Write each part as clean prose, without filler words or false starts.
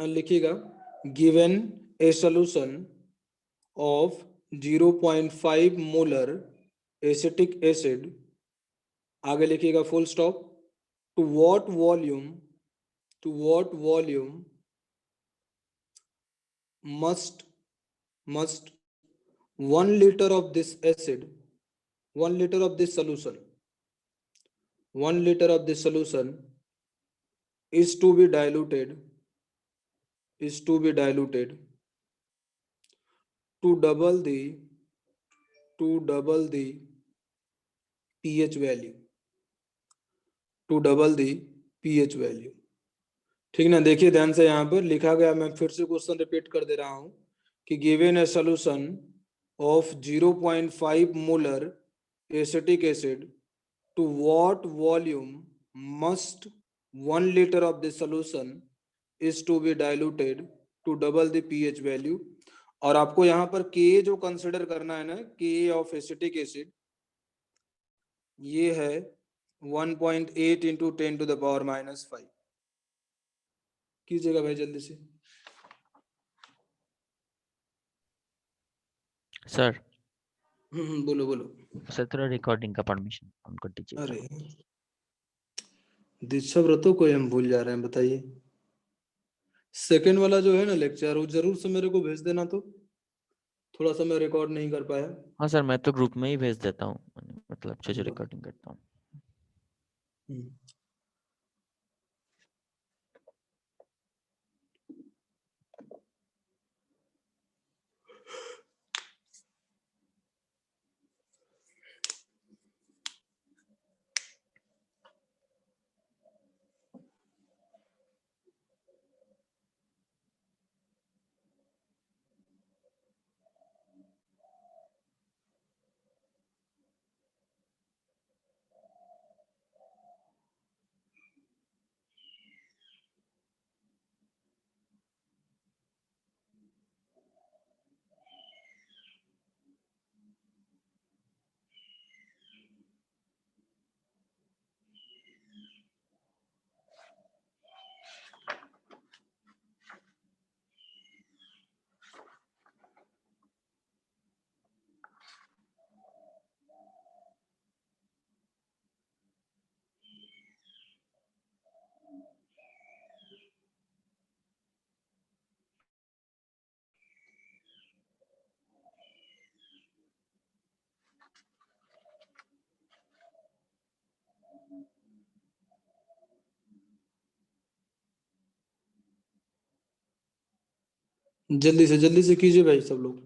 लिखिएगा given a solution of 0.5 molar acetic acid, आगे लिखिएगा full stop, to what volume must 1 liter of this acid, 1 liter of this solution, 1 liter of this solution is to be diluted to double the pH value, ठीक ना। देखिए ध्यान से, यहाँ पर लिखा गया, मैं फिर से क्वेश्चन रिपीट कर दे रहा हूं कि given a solution of 0.5 molar acetic acid, to what volume must 1 liter of this solution is to be diluted to double the pH value। और आपको यहाँ पर K जो कंसिडर करना है ना, K ऑफ एसिटिक एसिड, ये है 1.8 इंटू 10⁻⁻⁵। कीजिएगा भाई जल्दी से। सर बोलो बोलो। सर थोड़ा रिकॉर्डिंग का परमिशन उनको दीजिए। अरे दीक्षा व्रतों को हम भूल जा रहे हैं, बताइए। सेकंड वाला जो है ना लेक्चर, वो जरूर से मेरे को भेज देना, तो थोड़ा सा मैं रिकॉर्ड नहीं कर पाया। हाँ सर, मैं तो ग्रुप में ही भेज देता हूँ, मतलब जो रिकॉर्डिंग करता हूँ। जल्दी से कीजिए भाई सब लोग।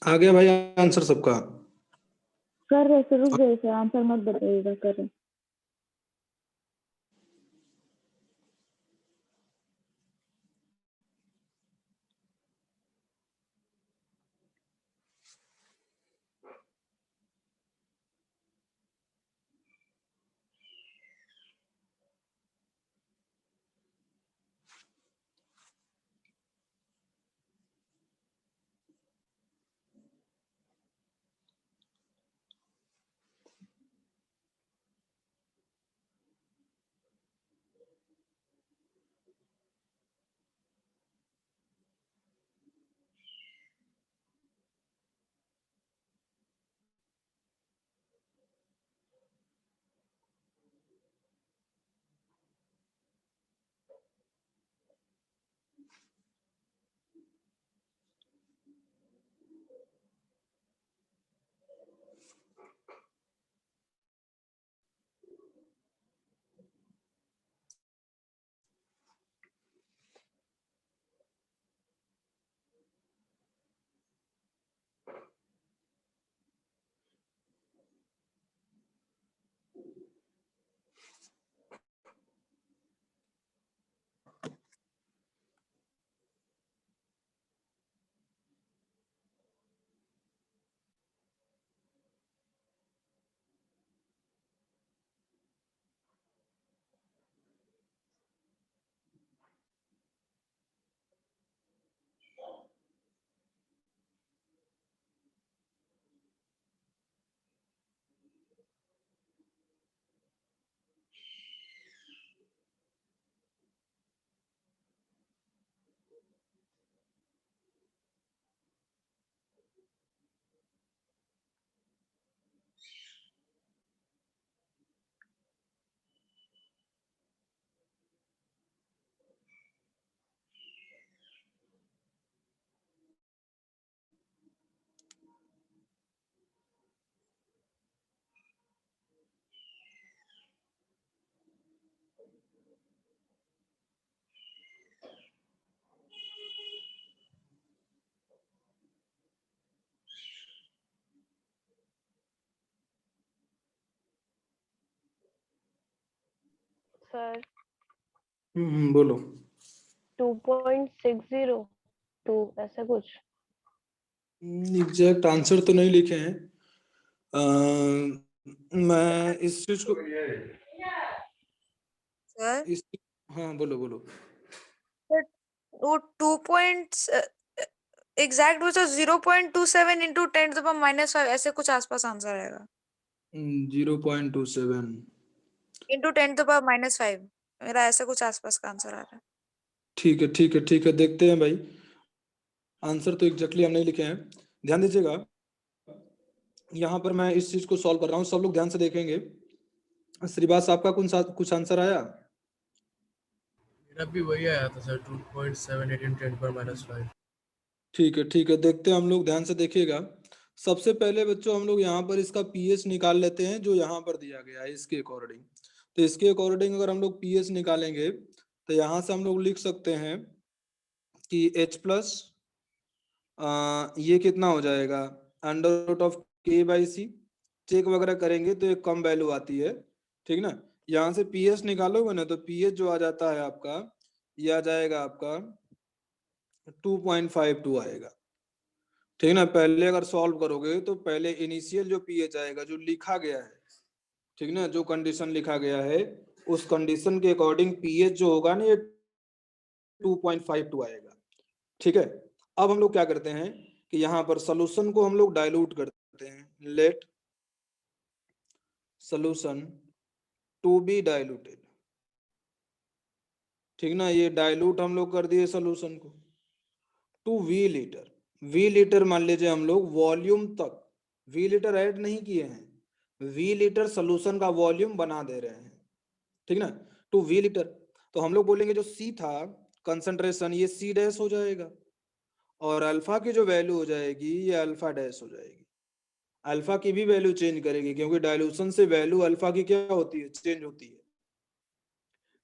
आ गया भाई आंसर सबका? कर रहे सर, रुक जाइए सर, आंसर मत बताइएगा, कर रहे। सर बोलो। 2.602 ऐसा कुछ। एग्जैक्ट आंसर तो नहीं लिखे हैं। मैं इस चीज को सर इस हाँ बोलो बोलो। वो 2 एग्जैक्ट वो तो 0.27 इंटू 10⁻⁻5 ऐसे कुछ आसपास आंसर आएगा। 0.27 इंटू 10⁻⁻5 मेरा ऐसे कुछ आसपास का आंसर आ रहा है। ठीक है ठीक है ठीक है, देखते हैं भाई। आंसर तो एग्जैक्टली हम नहीं लिखे हैं, ध्यान दीजिएगा। यहाँ पर मैं इस चीज को सॉल्व कर रहा हूँ, सब लोग ध्यान से देखेंगे। श्रीवास आपका कुछ आंसर आया? मेरा भी वही आया था सर, 2.78 into 10⁻⁵। ठीक है, देखते हैं हम लोग, ध्यान से देखिएगा। सबसे पहले बच्चों हम लोग यहाँ पर इसका पीएच निकाल लेते हैं, जो यहाँ पर दिया गया है इसके अकॉर्डिंग। तो इसके अकॉर्डिंग अगर हम लोग पीएच निकालेंगे तो यहाँ से हम लोग लिख सकते हैं कि H प्लस ये कितना हो जाएगा, under root of K/C। Check वगैरह करेंगे तो एक कम वैल्यू आती है, ठीक ना। यहाँ से पीएच निकालोगे ना तो पीएच जो आ जाता है आपका, ये आ जाएगा आपका 2.52 आएगा, ठीक ना। पहले अगर सॉल्व करोगे तो पहले इनिशियल जो पीएच आएगा जो लिखा गया है, ठीक ना, जो कंडीशन लिखा गया है उस कंडीशन के अकॉर्डिंग पीएच जो होगा ना ये 2.52 आएगा, ठीक है। अब हम लोग क्या करते हैं कि यहाँ पर सोल्यूशन को हम लोग डाइल्यूट करते हैं। Let solution to be diluted, ठीक ना। ये डाइल्यूट हम लोग कर दिए सोल्यूशन को to V litre. V litre मान लीजिए हम लोग वॉल्यूम तक वी लीटर ऐड नहीं किए हैं, वी लीटर सोल्यूशन का वॉल्यूम बना दे रहे हैं, ठीक ना, टू वी लीटर। तो हम लोग बोलेंगे जो सी था कंसंट्रेशन, ये सी डैश हो जाएगा, और अल्फा की जो वैल्यू हो जाएगी ये अल्फा डैश हो जाएगी। अल्फा की भी वैल्यू चेंज करेगी क्योंकि डाइल्यूशन से वैल्यू अल्फा की क्या होती है, चेंज होती है,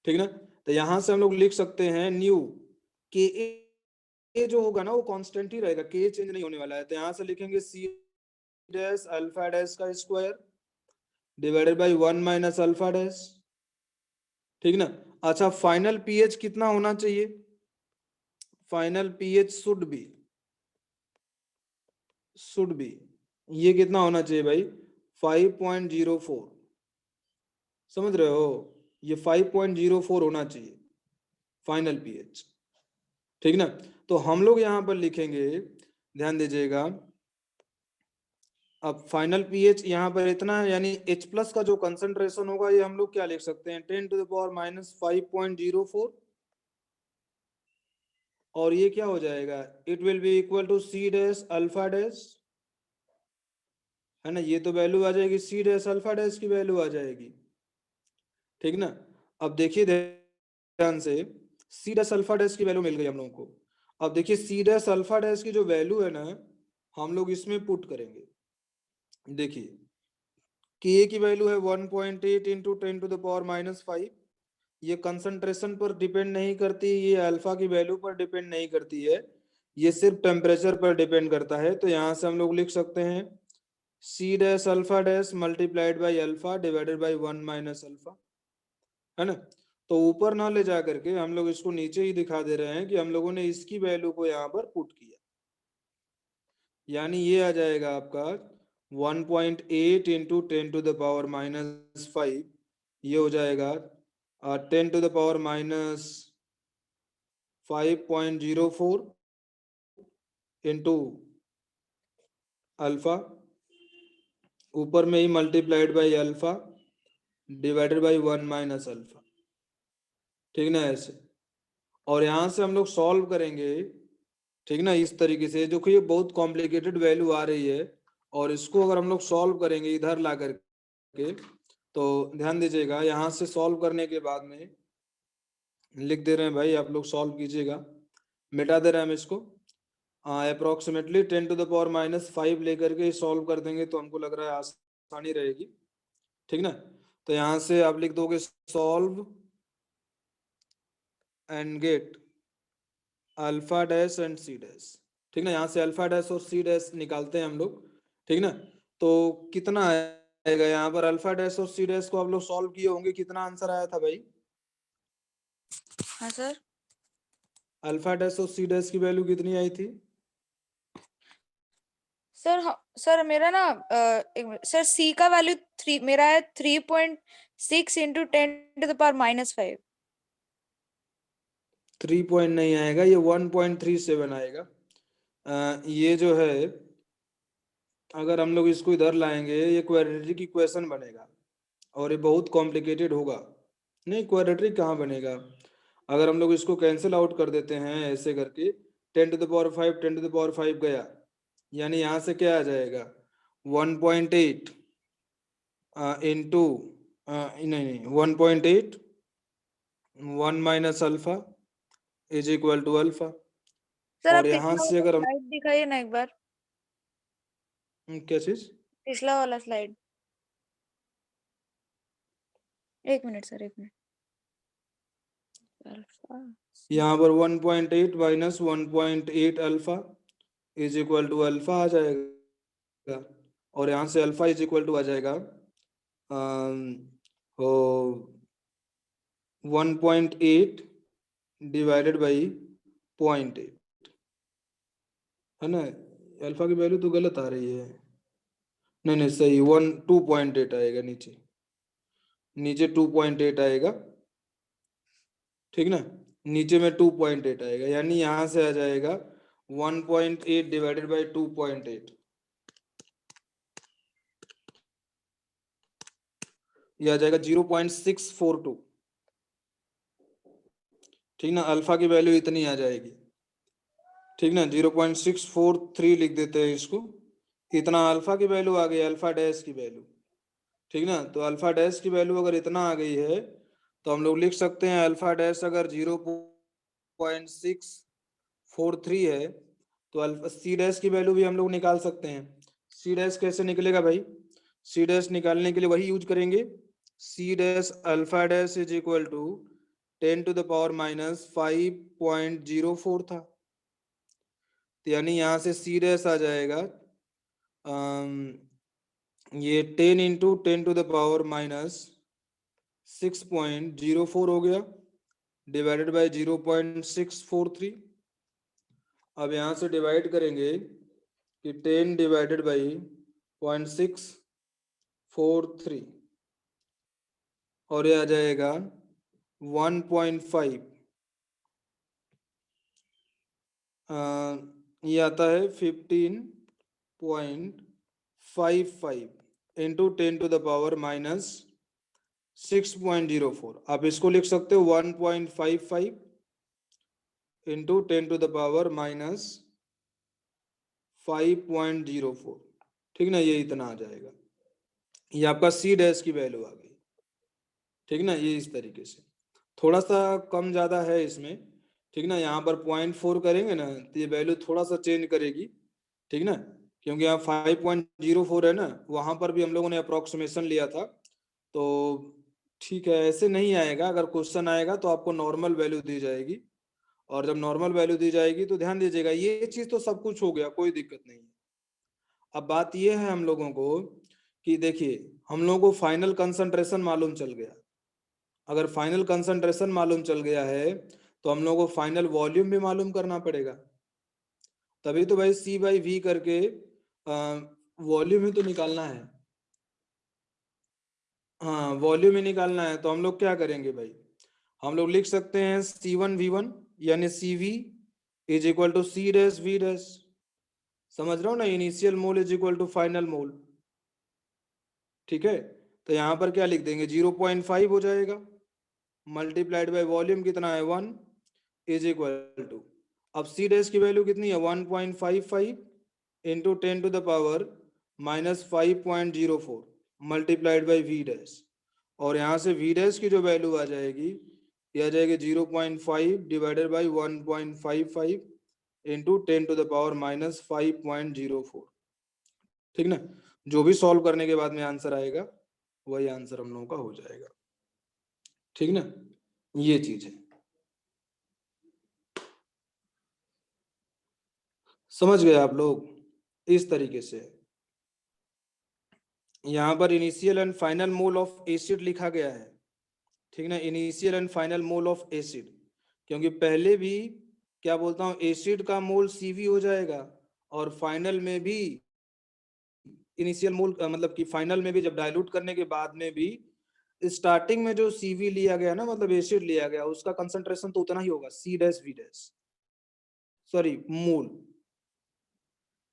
ठीक ना। तो यहां से हम लोग लिख सकते हैं न्यू के जो होगा ना वो कांस्टेंट ही रहेगा, के चेंज नहीं होने वाला है। तो यहाँ से लिखेंगे सी डैश अल्फा डैश का square divided by 1 minus alpha dash, ठीक ना। अच्छा, फाइनल पीएच कितना होना चाहिए? फाइनल पीएच शुड बी ये कितना होना चाहिए भाई? 5.04, समझ रहे हो? ये 5.04 होना चाहिए फाइनल पीएच, ठीक ना। तो हम लोग यहाँ पर लिखेंगे, ध्यान दीजिएगा, अब फाइनल पीएच यहाँ पर इतना है, यानी H प्लस का जो कंसंट्रेशन होगा ये हम लोग क्या लिख सकते हैं? 10 टू द पावर माइनस 5.04, और ये क्या हो जाएगा? It will be equal to C dash alpha dash, है ना। ये तो वैल्यू आ जाएगी, सी डैश अल्फा डैश की वैल्यू आ जाएगी, ठीक ना। अब देखिए ध्यान से, सी डैश अल्फा डैश की वैल्यू मिल गई हम लोगों को। अब देखिए सी डैश अल्फा डैश की जो वैल्यू है ना, हम लोग इसमें पुट करेंगे। देखिए के की वैल्यू है 1.8 into 10 to the power minus 5। ये कंसंट्रेशन पर डिपेंड नहीं करती, ये अल्फा की वैल्यू पर डिपेंड नहीं करती है, ये सिर्फ टेम्परेचर पर डिपेंड करता है। तो यहाँ से हम लोग लिख सकते हैं C dash alpha dash multiplied by alpha divided by 1 minus alpha, है ना। तो ऊपर ना ले जा करके हम लोग इसको नीचे ही दिखा दे रहे हैं कि हम लोगों ने इसकी वैल्यू को यहाँ पर पुट किया, यानी ये आ जाएगा आपका 1.8 into 10 to the power minus 5, ये हो जाएगा 10 to the power minus 5.04 into alpha, ऊपर में ही multiplied by alpha divided by 1 minus alpha, ठीक ना, ऐसे। और यहाँ से हम लोग सॉल्व करेंगे, ठीक ना, इस तरीके से। जो कि ये बहुत कॉम्प्लिकेटेड वैल्यू आ रही है, और इसको अगर हम लोग सॉल्व करेंगे इधर ला करके, तो ध्यान दीजिएगा, यहाँ से सॉल्व करने के बाद में लिख दे रहे हैं भाई, आप लोग सॉल्व कीजिएगा, मिटा दे रहे हैं हम इसको। Approximately 10 to the power minus 5 लेकर के सॉल्व कर देंगे तो हमको लग रहा है आसानी रहेगी, ठीक ना। तो यहाँ से आप लिख दोगे solve and get alpha dash and C dash, ठीक ना। यहाँ से अल्फा डैश और सी डैश निकालते हैं हम लोग, ठीक ना। तो कितना आएगा यहाँ पर? अल्फा डैश और सी डैश को आप लोग सॉल्व किए होंगे, कितना आंसर आया था भाई? हाँ सर। अल्फा डैश और सी डैश की वैल्यू कितनी आई थी? सर सर मेरा ना सर सी का वैल्यू 3 मेरा है 3.6 into 10 to the power minus 5। 3 point नहीं आएगा, ये 1.37 आएगा। ये जो है, अगर हम लोग इसको इधर लाएंगे ये क्वाड्रेटिक इक्वेशन बनेगा, और ये बहुत कॉम्प्लिकेटेड होगा। नहीं, क्वाड्रेटिक कहाँ बनेगा? अगर हम लोग इसको कैंसिल आउट कर देते हैं ऐसे करके, 10 to the power 5 10 to the power 5 गया, यानी यहाँ से क्या आ जाएगा? 1.8 इंटू नहीं 1.8 1 minus alpha is equal to alpha. Sir आप और यहाँ से अगर हम स्लाइड दिखाइए ना एक बार, क्या चीज? पिछला वाला स्लाइड। एक मिनट सर, एक मिनट। अल्फा यहाँ पर 1.8 minus 1.8 alpha is equal to alpha आ जाएगा, और यहाँ से अल्फा इज इक्वल टू आ जाएगा 1.8 डिवाइडेड बाई 0.8, है ना। अल्फा की वैल्यू तो गलत आ रही है, नहीं नहीं सही, 2.8 आएगा, नीचे नीचे 2.8 आएगा, ठीक ना। नीचे में 2.8 आएगा, यानी यहाँ से आ जाएगा 1.8 डिवाइडेड बाई 2.8, ये आ जाएगा 0.642, ठीक ना। अल्फा की वैल्यू इतनी आ जाएगी, ठीक ना। 0.643 लिख देते हैं इसको, इतना अल्फा की वैल्यू आ गई, अल्फा डैश की वैल्यू, ठीक ना। तो अल्फा डैश की वैल्यू अगर इतना आ गई है, तो हम लोग लिख सकते हैं अल्फा डैश अगर 0.643 है, तो अल्फा सी डैश की वैल्यू भी हम लोग निकाल सकते हैं। सी डैश कैसे निकलेगा भाई? सी डैश निकालने के लिए वही यूज करेंगे, C dash alpha dash is equal to 10 to the power minus 5.04 था, तो यानी यहाँ से सी डैश आ जाएगा ये 10 इंटू 10⁻⁻6.04 हो गया डिवाइडेड बाय 0.643। अब यहाँ से डिवाइड करेंगे कि 10 डिवाइडेड बाई 0.643 और ये आ जाएगा 1.5। ये आता है 15.55 इंटू 10⁻⁻6.04। आप इसको लिख सकते हो 1.55 इंटू 10⁻⁻5.04। ठीक ना, ये इतना आ जाएगा। ये आपका सी डैश की वैल्यू आ गई। ठीक ना, ये इस तरीके से थोड़ा सा कम ज्यादा है इसमें। ठीक ना, यहाँ पर 0.4 करेंगे ना तो ये वैल्यू थोड़ा सा चेंज करेगी। ठीक ना, क्योंकि यहाँ 5.04 है ना, वहां पर भी हम लोगों ने अप्रोक्सीमेशन लिया था। तो ठीक है, ऐसे नहीं आएगा। अगर क्वेश्चन आएगा तो आपको नॉर्मल वैल्यू दी जाएगी, और जब नॉर्मल वैल्यू दी जाएगी तो ध्यान दीजिएगा, ये चीज तो सब कुछ हो गया, कोई दिक्कत नहीं है। अब बात ये है हम लोगों को कि देखिए, हम लोगों को फाइनल कंसंट्रेशन मालूम चल गया। अगर फाइनल कंसंट्रेशन मालूम चल गया है तो हम लोगों को फाइनल वॉल्यूम भी मालूम करना पड़ेगा। तभी तो भाई C बाई V करके वॉल्यूम ही तो निकालना है। हाँ, वॉल्यूम ही निकालना है। तो हम लोग क्या करेंगे भाई, हम लोग लिख सकते हैं C1V1 यानी CV is equal to C dash V dash. समझ रहा हूँ ना, initial mole is equal to final mole. ठीक है, तो यहाँ पर क्या लिख देंगे, 0.5 हो जाएगा मल्टीप्लाइड बाय वॉल्यूम कितना है 1 इज इक्वल टू, अब सी डैश की वैल्यू कितनी है 1.55 into 10⁻⁻5.04 multiplied by V dash, और यहाँ से वी डैश की जो वैल्यू आ जाएगी ये आ जाएगी 0.5 डिवाइडेड बाई 1.55 इंटू 10⁻⁻5.04। ठीक ना, जो भी सॉल्व करने के बाद में आंसर आएगा वही आंसर हम लोगों का हो जाएगा। ठीक ना, ये चीज है, समझ गए आप लोग। इस तरीके से यहाँ पर initial and final mole of acid लिखा गया है। ठीक ना, initial and final mole of acid, क्योंकि पहले भी क्या बोलता हूँ, एसिड का मोल CV हो जाएगा, और फाइनल में भी इनिशियल मोल मतलब कि फाइनल में भी जब डाइल्यूट करने के बाद में भी स्टार्टिंग में जो CV लिया गया ना, मतलब एसिड लिया गया, उसका कंसंट्रेशन तो उतना ही होगा C dash V dash, sorry mole.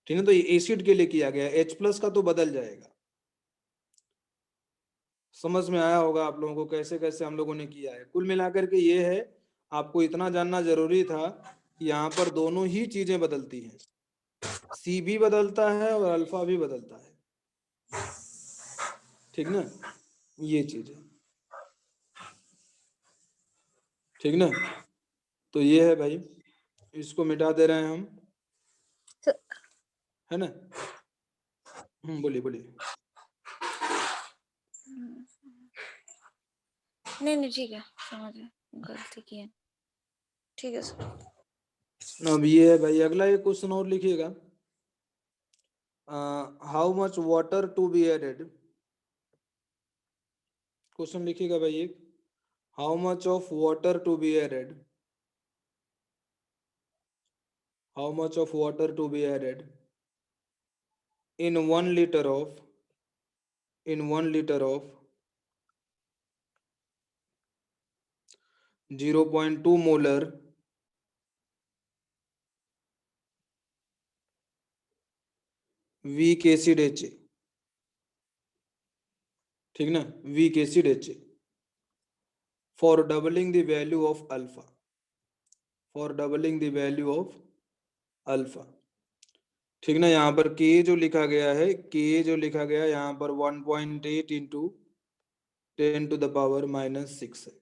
ठीक है, तो ये एसिड के लिए किया गया, H+ का तो बदल जाएगा। समझ में आया होगा आप लोगों को कैसे कैसे हम लोगों ने किया है। कुल मिलाकर के ये है, आपको इतना जानना जरूरी था कि यहाँ पर दोनों ही चीजें बदलती हैं, C भी बदलता है और अल्फा भी बदलता है। ठीक ना, ये चीज है। ठीक ना, तो ये है भाई, इसको मिटा दे रहे हैं हम, है ना। बोलिए बोलिए। नहीं नहीं ठीक है, समझ गए, गलती की है। ठीक है सर। अब ये है भाई, अगला एक क्वेश्चन और लिखिएगा, how much water to be added. Question लिखिएगा भाई एक, how much of water to be added, how much of water to be added in 1 liter of 0.2 molar weak acid HA। ठीक ना, weak acid HA for doubling the value of alpha, for doubling the value of alpha। ठीक ना, यहाँ पर K जो लिखा गया है, K जो लिखा गया है यहाँ पर 1.8 इंटू 10⁻⁻6 है।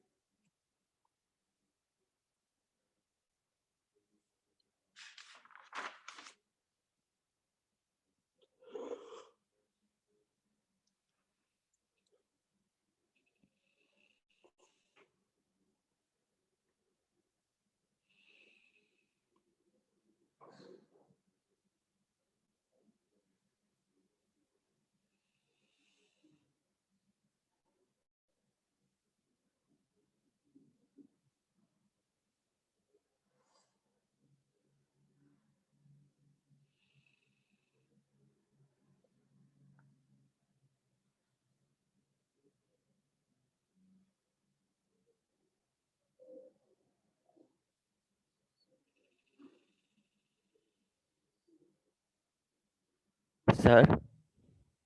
सर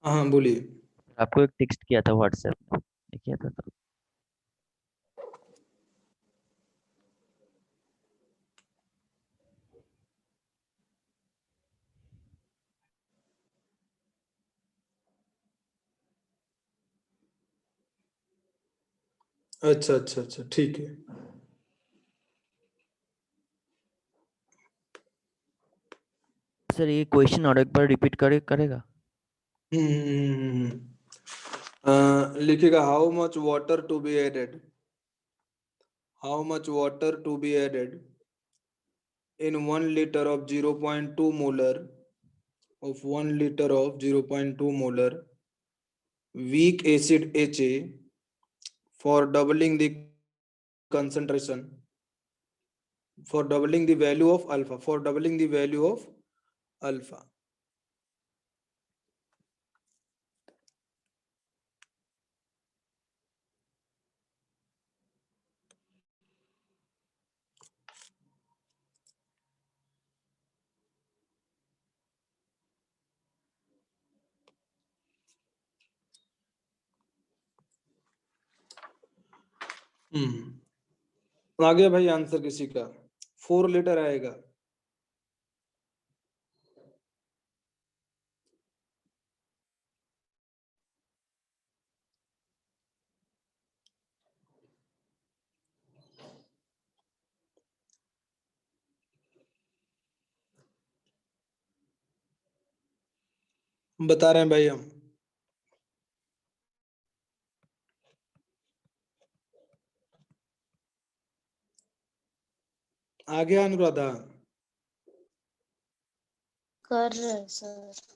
हाँ बोलिए। आपको एक टेक्स्ट किया था व्हाट्सएप में, किया था तो अच्छा अच्छा अच्छा, ठीक है। सर ये क्वेश्चन और एक बार रिपीट करेगा? लिखेगा how much water to be added, how much water to be added in 1 liter of 0.2 molar of 1 liter of 0.2 molar weak acid HA for doubling the concentration, for doubling the value of alpha, for doubling the value of alpha. आ गया भाई answer किसी का? 4 litre आएगा। बता रहे हैं भाई हम। आ गया अनुराधा? कर रहे हैं सर।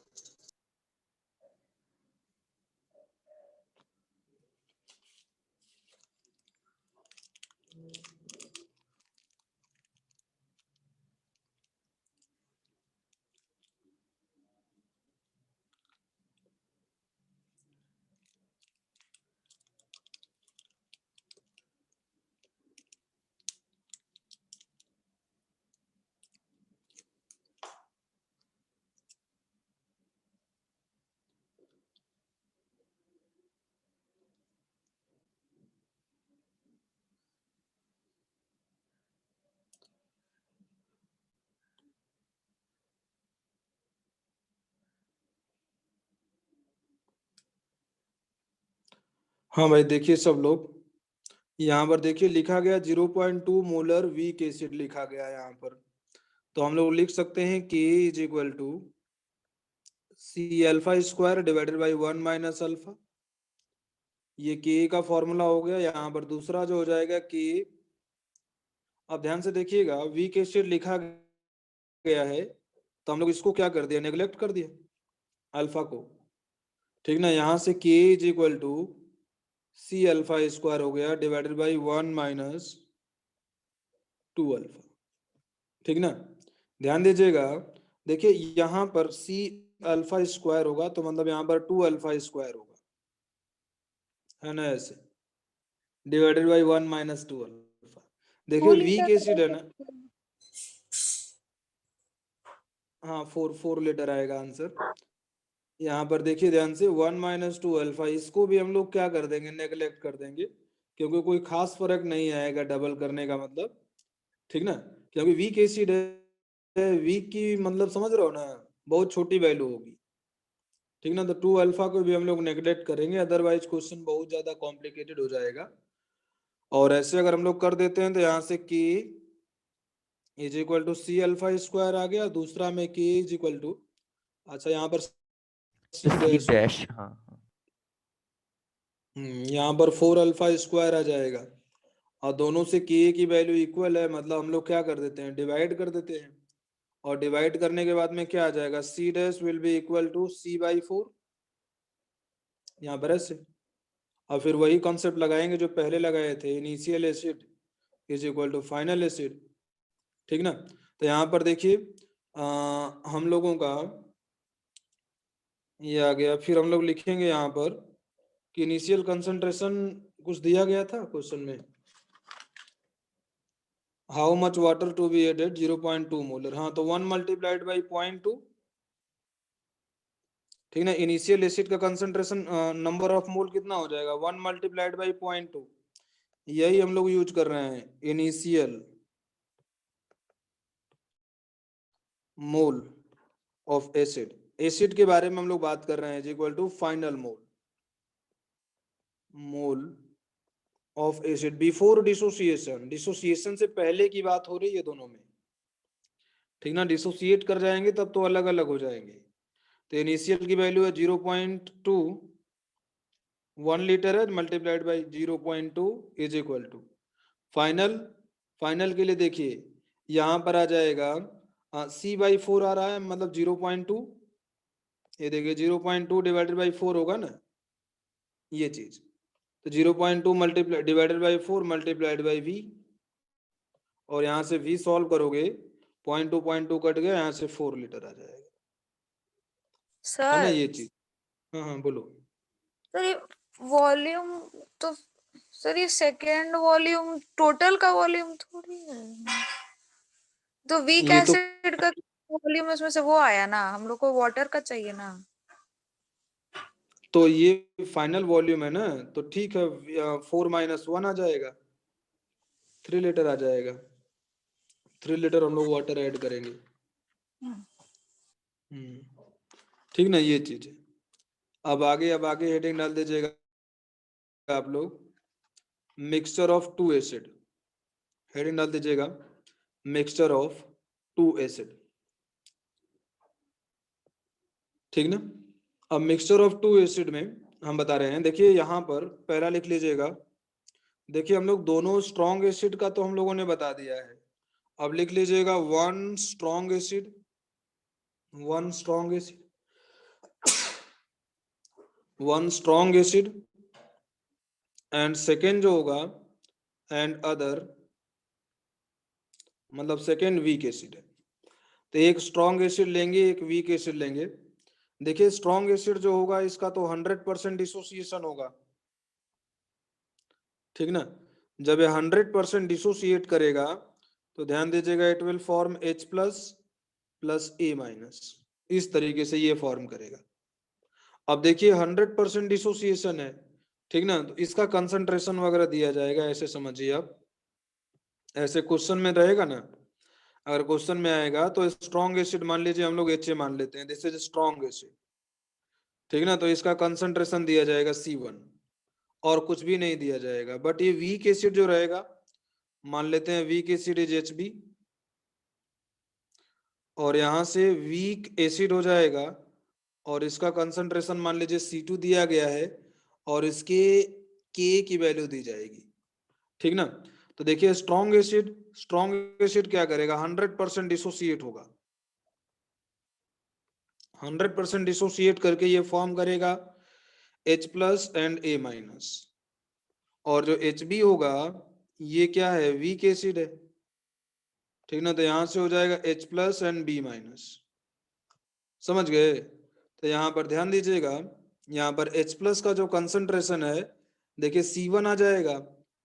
हाँ भाई देखिए सब लोग, यहाँ पर देखिए लिखा गया 0.2 मोलर वीक एसिड लिखा गया है यहाँ पर। तो हम लोग लिख सकते हैं Ka is equal to C alpha square divided by 1 minus alpha. ये Ka का फॉर्मूला हो गया। यहाँ पर दूसरा जो हो जाएगा कि अब ध्यान से देखिएगा, वीक एसिड लिखा गया है तो हम लोग इसको क्या कर दिया, नेग्लेक्ट कर दिया अल्फा को, ठीक ना। यहाँ से Ka is equal to C alpha square हो गया डिवाइडेड बाई 1 माइनस 2 अल्फा, ठीक ना। ध्यान दीजिएगा, देखिए यहाँ पर सी अल्फा स्क्वायर होगा तो मतलब यहाँ पर 2 अल्फा स्क्वायर होगा, है ना, ऐसे डिवाइडेड बाई 1 माइनस 2 अल्फा। देखिए वीक एसिड है ना, हाँ 4 लीटर आएगा आंसर। यहाँ पर देखिए ध्यान से 1 माइनस 2 अल्फा, इसको भी हम लोग क्या कर देंगे, नेग्लेक्ट कर देंगे, क्योंकि कोई खास फर्क नहीं आएगा डबल करने का मतलब, ठीक ना। क्योंकि वीक एसिड है, वीक की मतलब समझ रहे हो ना, बहुत छोटी वैल्यू होगी, ठीक ना। तो 2 अल्फा को भी हम लोग नेग्लेक्ट करेंगे, अदरवाइज क्वेश्चन बहुत ज्यादा कॉम्प्लिकेटेड हो जाएगा। और ऐसे अगर हम लोग कर देते हैं तो यहाँ से K is equal to C alpha square आ गया, दूसरा में K इज इक्वल टू, अच्छा यहाँ पर सी C डैश डैश, हाँ हाँ। यहाँ पर 4 अल्फा स्क्वायर आ जाएगा, और दोनों से Ka की वैल्यू इक्वल है, मतलब हम लोग क्या कर देते हैं, डिवाइड कर देते हैं। और डिवाइड करने के बाद में क्या आ जाएगा, C dash will be equal to C by 4, यहाँ पर ऐसे। और फिर वही कॉन्सेप्ट लगाएंगे जो पहले लगाए थे, initial acid is equal to final acid, ठीक ना। तो यहाँ पर देखिए हम लोगों का ये आ गया। फिर हम लोग लिखेंगे यहाँ पर कि इनिशियल कंसंट्रेशन कुछ दिया गया था क्वेश्चन में, how much water to be added 0.2 molar, हाँ तो 1 मल्टीप्लाइड बाई 0.2, ठीक ना। इनिशियल एसिड का कंसंट्रेशन नंबर ऑफ मोल कितना हो जाएगा 1 मल्टीप्लाइड बाई 0.2, यही हम लोग यूज कर रहे हैं, initial mole of acid. Acid के बारे में हम लोग बात कर रहे हैं, equal to final mole of acid before dissociation. Dissociation से पहले की बात हो रही है दोनों में, ठीक ना। डिसोसिएट कर जाएंगे तब तो अलग अलग हो जाएंगे। तो इनिशियल की वैल्यू है 0.2, 1 लीटर है multiplied by 0.2 is equal to final. Final के लिए देखिए यहां पर आ जाएगा C/4 आ रहा है, मतलब 0.2, ये देखिए 0.2 डिवाइडेड बाई 4 होगा ना ये चीज। तो 0.2 multiply divided by 4 multiplied by V, और यहाँ से V सॉल्व करोगे 0.2 कट गया, यहाँ से 4 लीटर आ जाएगा, है ना सर ये चीज। हाँ बोलो। सर ये वॉल्यूम तो, सर ये सेकेंड वॉल्यूम टोटल का वॉल्यूम थोड़ी है। तो वीक ये तो एसिड का वॉल्यूम उसमें से वो आया ना, हम लोग को वाटर का चाहिए ना। तो ये फाइनल वॉल्यूम है ना, तो ठीक है 4 - 1 आ जाएगा, 3 लीटर आ जाएगा। 3 लीटर हम लोग वाटर ऐड करेंगे। ठीक ना ये चीज है। अब आगे हेडिंग डाल दीजिएगा आप लोग, मिक्सचर ऑफ 2 एसिड। हेडिंग डाल दीजिएगा मिक्सचर ऑफ 2 एसिड, ठीक ना। अब मिक्सचर ऑफ 2 एसिड में हम बता रहे हैं, देखिए यहाँ पर पहला लिख लीजिएगा। देखिए हम लोग दोनों स्ट्रॉन्ग एसिड का तो हम लोगों ने बता दिया है, अब लिख लीजिएगा 1 strong acid, 1 strong acid, 1 strong acid, and second जो होगा एंड अदर, मतलब सेकेंड वीक एसिड है। तो एक स्ट्रॉन्ग एसिड लेंगे, एक वीक एसिड लेंगे। देखिए स्ट्रॉन्ग एसिड जो होगा इसका तो 100% डिसोसिएशन होगा, ठीक ना। जब ये 100% डिसोसिएट करेगा तो ध्यान दीजिएगा it will form H plus A-, इस तरीके से ये फॉर्म करेगा। अब देखिए 100% डिसोसिएशन है, ठीक ना, तो इसका कंसंट्रेशन वगैरह दिया जाएगा, ऐसे समझिए आप, ऐसे क्वेश्चन में रहेगा ना। अगर क्वेश्चन में आएगा तो स्ट्रॉन्ग एसिड मान लीजिए हम लोग HA मान लेते हैं, दिस इज स्ट्रॉन्ग एसिड, ठीक ना। तो इसका कंसंट्रेशन दिया जाएगा C1 और कुछ भी नहीं दिया जाएगा। बट ये वीक एसिड जो रहेगा, मान लेते हैं वीक एसिड इज HB, और यहां से वीक एसिड हो जाएगा और इसका कंसंट्रेशन मान लीजिए C2 दिया गया है और इसके K की वैल्यू दी जाएगी, ठीक ना। तो देखिए स्ट्रॉन्ग एसिड क्या करेगा, 100% डिसोसिएट होगा, 100% डिसोसिएट करके ये फॉर्म करेगा H प्लस एंड A-, और जो HB होगा ये क्या है, वीक एसिड है, ठीक ना। तो यहां से हो जाएगा H प्लस एंड B-, समझ गए। तो यहाँ पर ध्यान दीजिएगा, यहाँ पर H प्लस का जो कंसंट्रेशन है, देखिए C1 आ जाएगा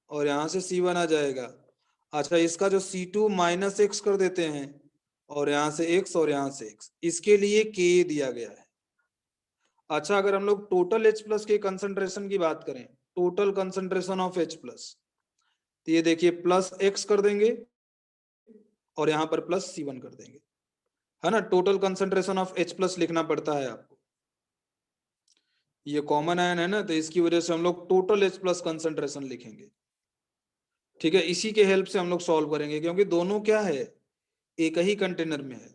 और यहाँ से C1 आ जाएगा। अच्छा इसका जो C2 - X कर देते हैं और यहाँ से X और यहाँ से X, इसके लिए K दिया गया है। अच्छा अगर हम लोग टोटल H प्लस के कंसंट्रेशन की बात करें, total concentration of H plus, तो ये देखिए प्लस X कर देंगे और यहाँ पर प्लस C1 कर देंगे, है ना। Total concentration of H plus लिखना पड़ता है आपको, ये कॉमन आयन है ना, तो इसकी वजह से हम लोग टोटल H प्लस कंसंट्रेशन लिखेंगे, ठीक है। इसी के हेल्प से हम लोग सॉल्व करेंगे, क्योंकि दोनों क्या है, एक ही कंटेनर में है।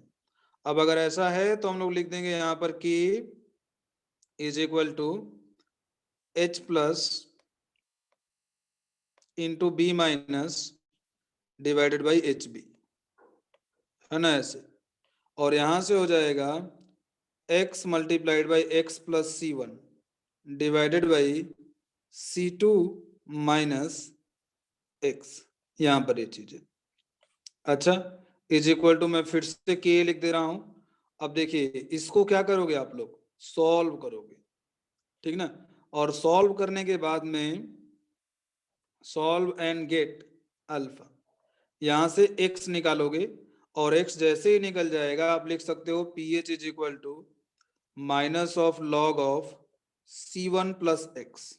अब अगर ऐसा है तो हम लोग लिख देंगे यहाँ पर K is equal to H plus into B- divided by HB, है ना ऐसे। और यहां से हो जाएगा X multiplied by X plus C1 divided by C2 minus X, यहां पर ये चीज है। अच्छा इज इक्वल टू, मैं फिर से K लिख दे रहा हूं। अब देखिए इसको क्या करोगे आप लोग, सॉल्व करोगे, ठीक ना। और सॉल्व करने के बाद में सॉल्व एंड गेट अल्फा, यहां से X निकालोगे और X जैसे ही निकल जाएगा आप लिख सकते हो pH is equal to minus of log of C1 plus x,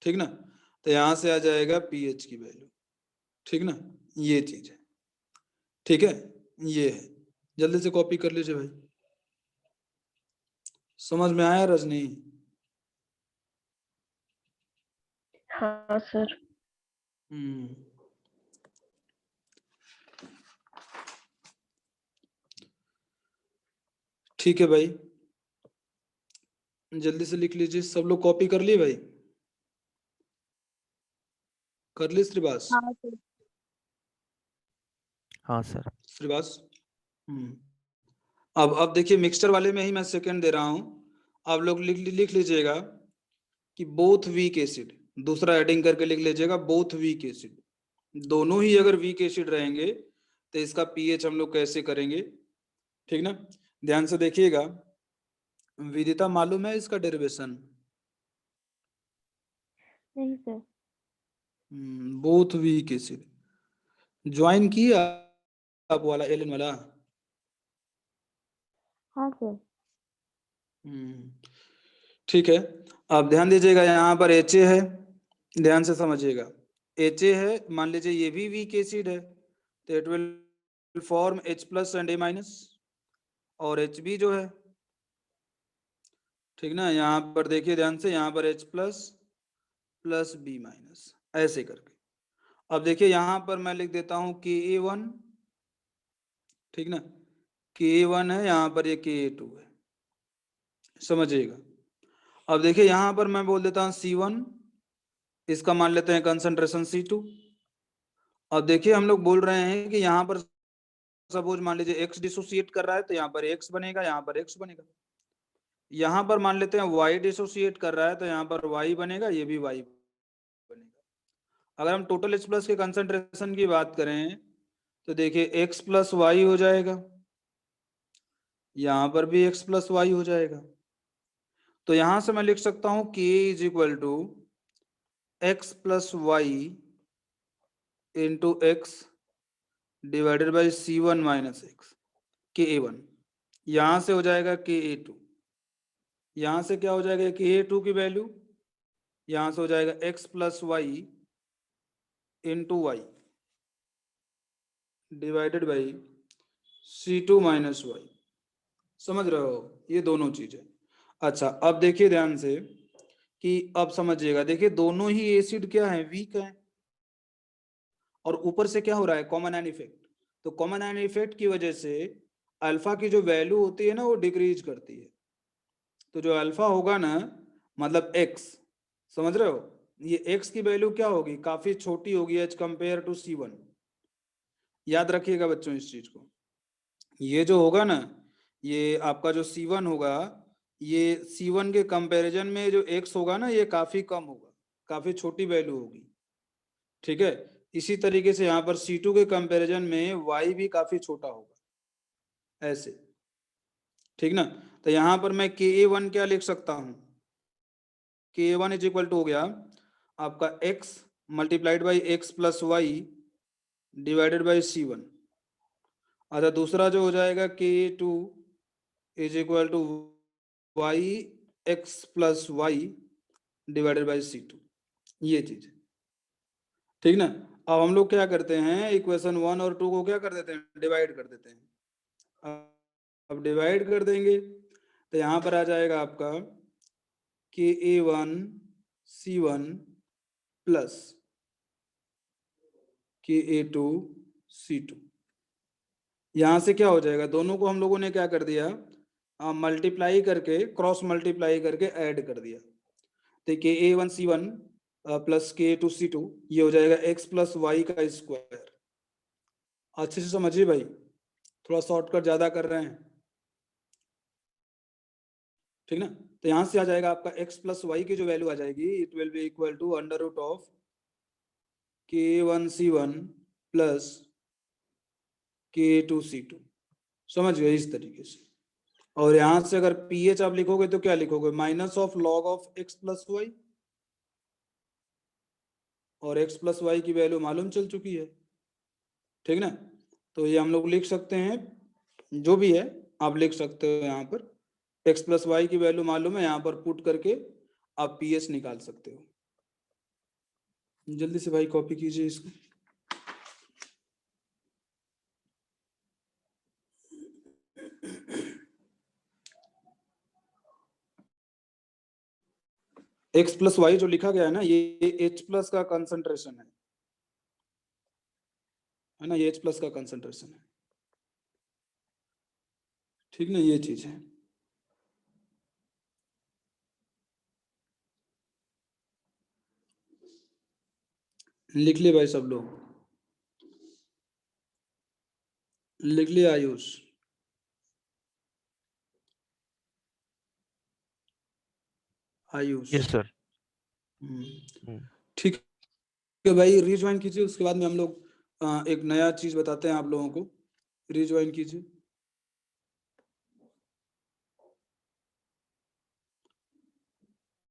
ठीक ना। तो यहां से आ जाएगा pH की वैल्यू, ठीक ना, ये चीज है, ठीक है, ये है। जल्दी से कॉपी कर लीजिए भाई। समझ में आया रजनी? हाँ सर। ठीक है भाई, जल्दी से लिख लीजिए। सब लोग कॉपी कर लिए भाई? कर ली श्रीवास? हाँ सर। हाँ सर। श्रीवास, अब देखिए मिक्सचर वाले में ही मैं सेकंड दे रहा हूं। आप लोग लिख लीजिएगा कि बोथ वीक एसिड, दूसरा एडिंग करके लिख लीजिएगा बोथ वीक एसिड। दोनों ही अगर वीक एसिड रहेंगे तो इसका पीएच हम लोग कैसे करेंगे, ठीक ना। ध्यान से देखिएगा। विदिता मालूम है इसका डेरिवेशन? नहीं sir. Both weak acid join किया आप वाला एलिन वाला? हाँ सर। ठीक है, अब ध्यान दीजिएगा यहाँ पर HA है, ध्यान से समझिएगा। HA है, मान लीजिए ये भी वीक एसिड है, तो it will form H plus and A minus, और HB जो है, ठीक ना। यहाँ पर देखिए ध्यान से, यहाँ पर H plus plus B minus, ऐसे करके। अब देखिए यहाँ पर मैं लिख देता हूँ Ka1, ठीक ना, Ka1 है, यहाँ पर ये Ka2 है, समझिएगा। अब देखिए यहाँ पर मैं बोल देता हूँ C1, इसका मान लेते हैं कंसंट्रेशन C2। अब देखिए हम लोग बोल रहे हैं कि यहाँ पर सपोज मान लीजिए X डिसोसिएट कर रहा है, तो यहाँ पर X बनेगा, यहाँ पर X बनेगा। यहाँ पर मान लेते हैं Y डिसोसिएट कर रहा है, तो यहाँ पर Y बनेगा, ये भी Y बनेगा। अगर हम टोटल H प्लस के कंसंट्रेशन की बात करें तो देखिए X प्लस Y हो जाएगा, यहाँ पर भी X प्लस Y हो जाएगा। तो यहां से मैं लिख सकता हूं K is equal to X plus Y into X divided by C1 minus X, Ka1। यहां से हो जाएगा Ka2, यहां से क्या हो जाएगा Ka2 की वैल्यू, यहां से हो जाएगा X plus Y into Y divided by C2 minus Y. समझ रहे हो, ये दोनों चीजें। अच्छा, अब देखिए ध्यान से कि अब समझिएगा, देखिए दोनों ही एसिड क्या है, वीक है, और ऊपर से क्या हो रहा है, कॉमन आयन इफेक्ट। तो कॉमन आयन इफेक्ट की वजह से अल्फा की जो वैल्यू होती है ना, वो डिक्रीज करती है। तो जो अल्फा होगा ना, मतलब x, समझ रहे हो, ये x की वैल्यू क्या होगी, काफी छोटी होगी एज कंपेयर टू C1। याद रखिएगा बच्चों इस चीज को। ये जो होगा ना, ये आपका जो C1 होगा, ये C1 के कंपैरिजन में जो x होगा ना, ये काफी कम होगा, काफी छोटी वैल्यू होगी, ठीक है। इसी तरीके से यहाँ पर C2 के कंपैरिजन में y भी काफी छोटा होगा, ऐसे, ठीक ना। तो यहाँ पर मैं Ka1 क्या लिख सकता हूँ, Ka1 इज इक्वल टू हो गया आपका x multiplied by X plus Y divided by C1। अच्छा, दूसरा जो हो जाएगा Ka2 is equal to Y X plus Y divided by C2, ये चीज, ठीक ना। अब हम लोग क्या करते हैं, इक्वेशन 1 और 2 को क्या कर देते हैं, डिवाइड कर देते हैं। अब डिवाइड कर देंगे तो यहाँ पर आ जाएगा आपका Ka1 C1 plus Ka2 C2। यहाँ से क्या हो जाएगा, दोनों को हम लोगों ने क्या कर दिया, मल्टीप्लाई करके, क्रॉस मल्टीप्लाई करके ऐड कर दिया। तो Ka1 C1 plus Ka2 C2, ये हो जाएगा x प्लस वाई का स्क्वायर। अच्छे से समझिए भाई, थोड़ा शॉर्टकट ज्यादा कर रहे हैं, ठीक ना। तो यहां से आ जाएगा आपका x प्लस वाई की जो वैल्यू आ जाएगी, it will be equal to under root of K1 C1 plus K2 C2। समझ गए, इस तरीके से। और यहां से अगर pH आप लिखोगे तो क्या लिखोगे, minus of log of x plus Y, और x प्लस वाई की वैल्यू मालूम चल चुकी है, ठीक ना। तो ये हम लोग लिख सकते हैं, जो भी है आप लिख सकते हो यहाँ पर x प्लस वाई की वैल्यू मालूम है, यहाँ पर पुट करके आप PS निकाल सकते हो। जल्दी से भाई कॉपी कीजिए इसको। x प्लस वाई जो लिखा गया है ना, ये H प्लस का कंसंट्रेशन है ना, ये H प्लस का कंसंट्रेशन है, ठीक ना, ये चीज है। लिख लिए भाई सब लोग, लिख लिया आयुष? Ayush yes sir. ठीक है भाई, रिज्वाइन कीजिए। उसके बाद में हम लोग एक नया चीज बताते हैं आप लोगों को, रिज्वाइन कीजिए।